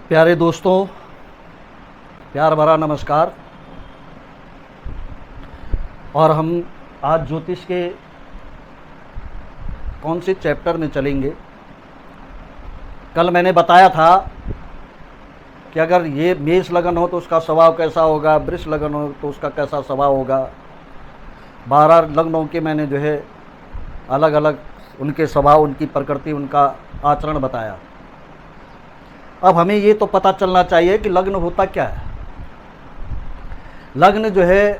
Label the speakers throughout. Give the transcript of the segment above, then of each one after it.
Speaker 1: प्यारे दोस्तों, प्यार भरा नमस्कार। और हम आज ज्योतिष के कौन से चैप्टर में चलेंगे। कल मैंने बताया था कि अगर ये मेष लगन हो तो उसका स्वभाव कैसा होगा, वृष लगन हो तो उसका कैसा स्वभाव होगा। 12 लग्नों के मैंने जो है अलग अलग उनके स्वभाव, उनकी प्रकृति, उनका आचरण बताया। अब हमें ये तो पता चलना चाहिए कि लग्न होता क्या है। लग्न जो है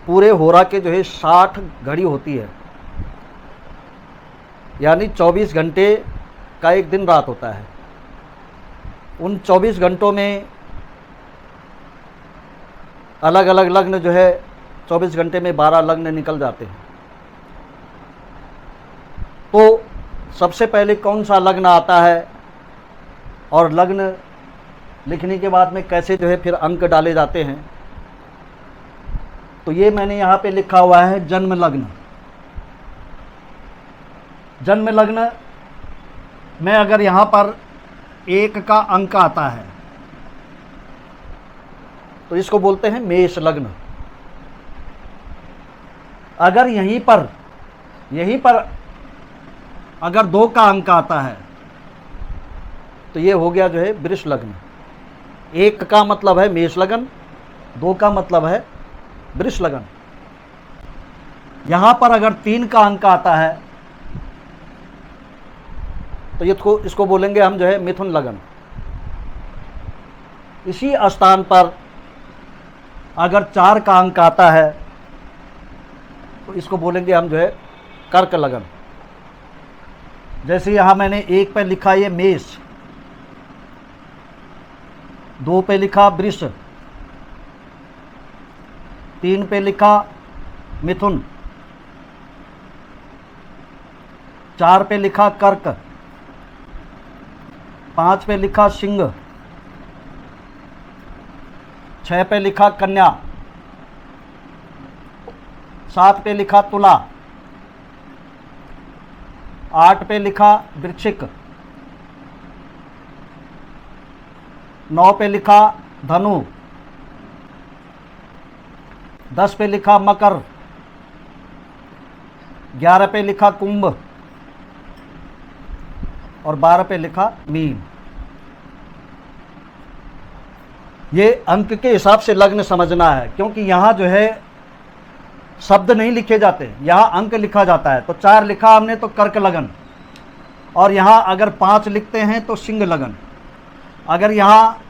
Speaker 1: पूरे होरा के जो है 60 घड़ी होती है, यानी 24 घंटे का एक दिन रात होता है। उन 24 घंटों में अलग अलग लग्न जो है 24 घंटे में 12 लग्न निकल जाते हैं। तो सबसे पहले कौन सा लग्न आता है और लग्न लिखने के बाद में कैसे जो है फिर अंक डाले जाते हैं, तो ये मैंने यहाँ पे लिखा हुआ है जन्म लग्न। जन्म लग्न में अगर यहाँ पर 1 का अंक आता है तो इसको बोलते हैं मेष लग्न। अगर यहीं पर अगर 2 का अंक आता है तो ये हो गया जो है वृष लग्न। 1 का मतलब है मेष लगन, 2 का मतलब है वृष लगन। यहां पर अगर 3 का अंक आता है तो इसको बोलेंगे हम जो है मिथुन लगन। इसी स्थान पर अगर 4 का अंक आता है तो इसको बोलेंगे हम जो है कर्क लगन। जैसे यहां मैंने 1 पे लिखा ये मेष, 2 पे लिखा वृष, 3 पे लिखा मिथुन, 4 पे लिखा कर्क, 5 पे लिखा सिंह, 6 पे लिखा कन्या, 7 पे लिखा तुला, 8 पे लिखा वृश्चिक, 9 पे लिखा धनु, 10 पे लिखा मकर, 11 पे लिखा कुंभ और 12 पे लिखा मीन। ये अंक के हिसाब से लग्न समझना है, क्योंकि यहाँ जो है शब्द नहीं लिखे जाते, यहाँ अंक लिखा जाता है। तो 4 लिखा हमने तो कर्क लगन, और यहाँ अगर 5 लिखते हैं तो सिंह लगन, अगर यहाँ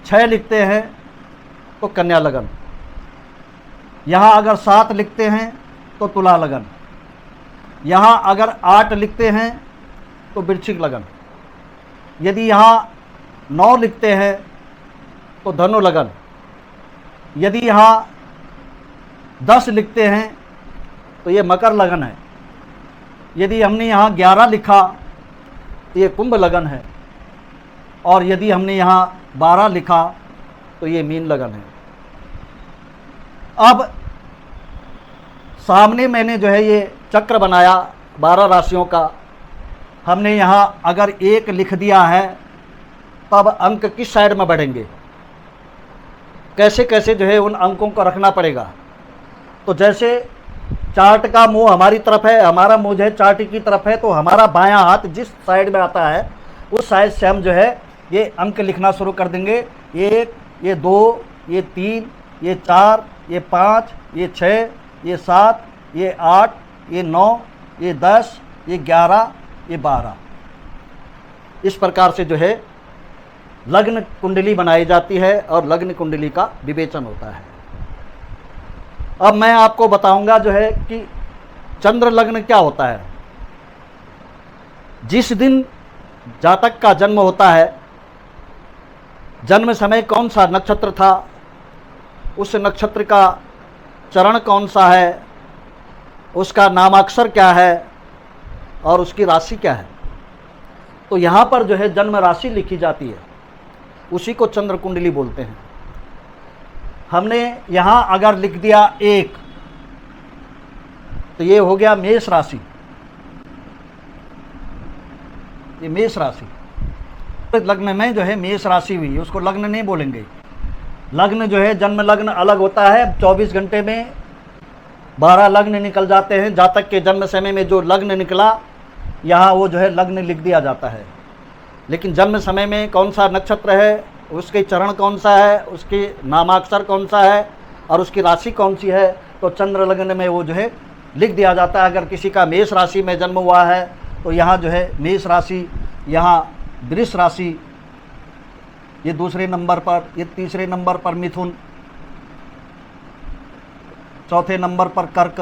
Speaker 1: 6 लिखते हैं तो कन्या लगन, यहाँ अगर 7 लिखते हैं तो तुला लगन, यहाँ अगर 8 लिखते हैं तो वृश्चिक लगन, यदि यहाँ 9 लिखते हैं तो धनु लगन, यदि यहाँ 10 लिखते हैं तो ये मकर लगन है, यदि हमने यहाँ 11 लिखा तो ये कुंभ लगन है, और यदि हमने यहाँ 12 लिखा तो ये मीन लगन है। अब सामने मैंने जो है ये चक्र बनाया 12 राशियों का। हमने यहाँ अगर 1 लिख दिया है तब अंक किस साइड में बढ़ेंगे, कैसे कैसे जो है उन अंकों को रखना पड़ेगा। तो जैसे चार्ट का मुंह हमारी तरफ है, हमारा मुंह जो है चार्ट की तरफ है, तो हमारा बायां हाथ जिस साइड में आता है उस साइड से हम जो है ये अंक लिखना शुरू कर देंगे। 1, ये 2, ये 3, ये 4, ये 5, ये 6, ये 7, ये 8, ये 9, ये 10, ये 11, ये 12। इस प्रकार से जो है लग्न कुंडली बनाई जाती है और लग्न कुंडली का विवेचन होता है। अब मैं आपको बताऊंगा जो है कि चंद्र लग्न क्या होता है। जिस दिन जातक का जन्म होता है, जन्म समय कौन सा नक्षत्र था, उस नक्षत्र का चरण कौन सा है, उसका नामाक्षर क्या है और उसकी राशि क्या है, तो यहाँ पर जो है जन्म राशि लिखी जाती है, उसी को चंद्र कुंडली बोलते हैं। हमने यहाँ अगर लिख दिया 1 तो ये हो गया मेष राशि, ये मेष राशि। लग्न में जो है मेष राशि हुई, उसको लग्न नहीं बोलेंगे। लग्न जो है जन्म लग्न अलग होता है। 24 घंटे में 12 लग्न निकल जाते हैं। जातक के जन्म समय में जो लग्न निकला यहाँ वो जो है लग्न लिख दिया जाता है। लेकिन जन्म समय में कौन सा नक्षत्र है, उसके चरण कौन सा है, उसके नामाक्षर कौन सा है और उसकी राशि कौन सी है, तो चंद्र लग्न में वो जो है लिख दिया जाता है। अगर किसी का मेष राशि में जन्म हुआ है तो यहाँ जो है मेष राशि, यहाँ वृष राशि, ये दूसरे नंबर पर, ये तीसरे नंबर पर मिथुन, चौथे नंबर पर कर्क,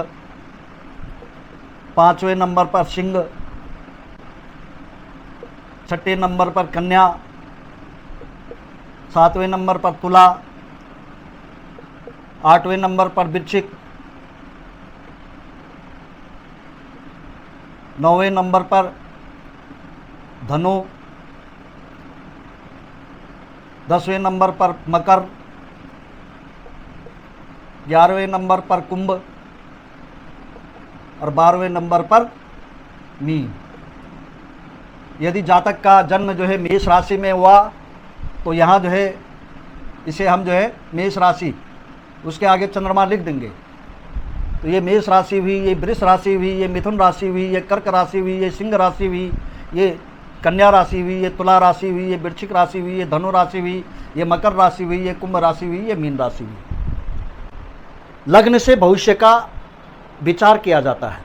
Speaker 1: पांचवें नंबर पर सिंह, छठे नंबर पर कन्या, सातवें नंबर पर तुला, आठवें नंबर पर वृश्चिक, नौवें नंबर पर धनु, 10वें नंबर पर मकर, 11वें नंबर पर कुंभ और 12वें नंबर पर मीन। यदि जातक का जन्म जो है मेष राशि में हुआ तो यहाँ जो है इसे हम जो है मेष राशि, उसके आगे चंद्रमा लिख देंगे। तो ये मेष राशि हुई, ये वृष राशि हुई, ये मिथुन राशि हुई, ये कर्क राशि हुई, ये सिंह राशि हुई, ये कन्या राशि हुई, ये तुला राशि हुई, ये वृश्चिक राशि हुई, ये धनु राशि हुई, ये मकर राशि हुई, ये कुंभ राशि हुई, ये मीन राशि हुई। लग्न से भविष्य का विचार किया जाता है।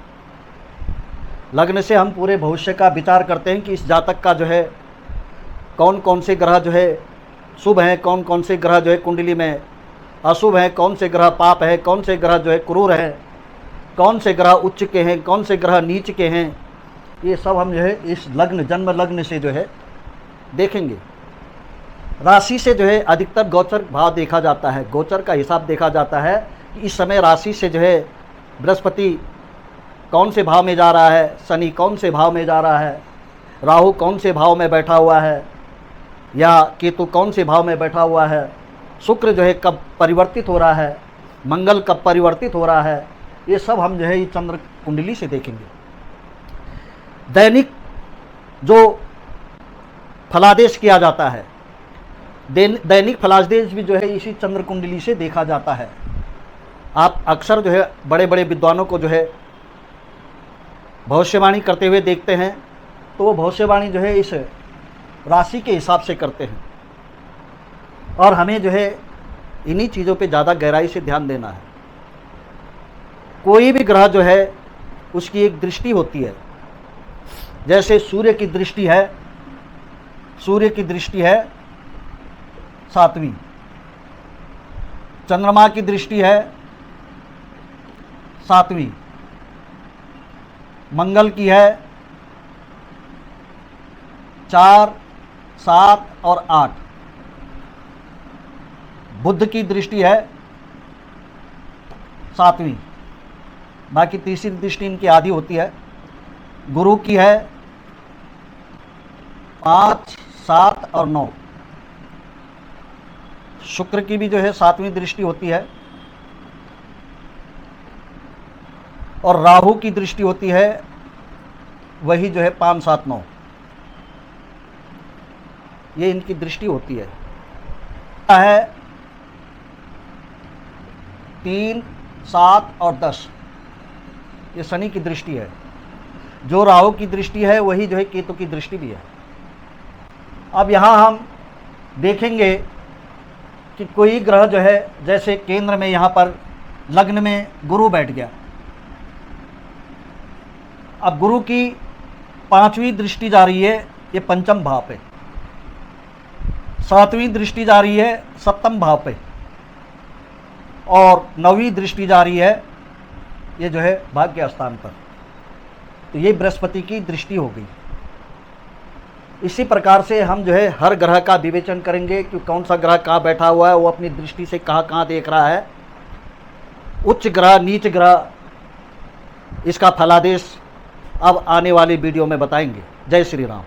Speaker 1: लग्न से हम पूरे भविष्य का विचार करते हैं कि इस जातक का जो है कौन कौन से ग्रह जो है शुभ हैं, कौन कौन से ग्रह जो है कुंडली में अशुभ हैं, कौन से ग्रह पाप है, कौन से ग्रह जो है क्रूर हैं, कौन से ग्रह उच्च के हैं, कौन से ग्रह नीच के हैं। ये सब हम जो है इस लग्न, जन्म लग्न से जो है देखेंगे। राशि से जो है अधिकतर गोचर भाव देखा जाता है, गोचर का हिसाब देखा जाता है कि इस समय राशि से जो है बृहस्पति कौन से भाव में जा रहा है, शनि कौन से भाव में जा रहा है, राहु कौन से भाव में बैठा हुआ है, या केतु कौन से भाव में बैठा हुआ है, शुक्र जो है कब परिवर्तित हो रहा है, मंगल कब परिवर्तित हो रहा है। ये सब हम जो है ये चंद्र कुंडली से देखेंगे। दैनिक जो फलादेश किया जाता है, दैनिक फलादेश भी जो है इसी चंद्र कुंडली से देखा जाता है। आप अक्सर जो है बड़े बड़े विद्वानों को जो है भविष्यवाणी करते हुए देखते हैं, तो वो भविष्यवाणी जो है इस राशि के हिसाब से करते हैं। और हमें जो है इन्हीं चीज़ों पे ज़्यादा गहराई से ध्यान देना है। कोई भी ग्रह जो है उसकी एक दृष्टि होती है। जैसे सूर्य की दृष्टि है, सूर्य की दृष्टि है 7वीं, चंद्रमा की दृष्टि है 7वीं, मंगल की है 4, 7 और 8, बुध की दृष्टि है 7वीं, बाकी तीसरी दृष्टि इनकी आधी होती है। गुरु की है 5, 7 और 9, शुक्र की भी जो है 7वीं दृष्टि होती है, और राहु की दृष्टि होती है वही जो है 5, 7, 9, ये इनकी दृष्टि होती है। 3, 7 और 10 ये शनि की दृष्टि है। जो राहु की दृष्टि है वही जो है केतु की दृष्टि भी है। अब यहाँ हम देखेंगे कि कोई ग्रह जो है, जैसे केंद्र में यहाँ पर लग्न में गुरु बैठ गया। अब गुरु की 5वीं दृष्टि जा रही है ये पंचम भाव पे, 7वीं दृष्टि जा रही है 7वें भाव पे, और 9वीं दृष्टि जा रही है ये जो है भाग्य स्थान पर। तो ये बृहस्पति की दृष्टि हो गई। इसी प्रकार से हम जो है हर ग्रह का विवेचन करेंगे कि कौन सा ग्रह कहाँ बैठा हुआ है, वो अपनी दृष्टि से कहाँ कहाँ देख रहा है, उच्च ग्रह नीच ग्रह, इसका फलादेश अब आने वाली वीडियो में बताएंगे। जय श्री राम।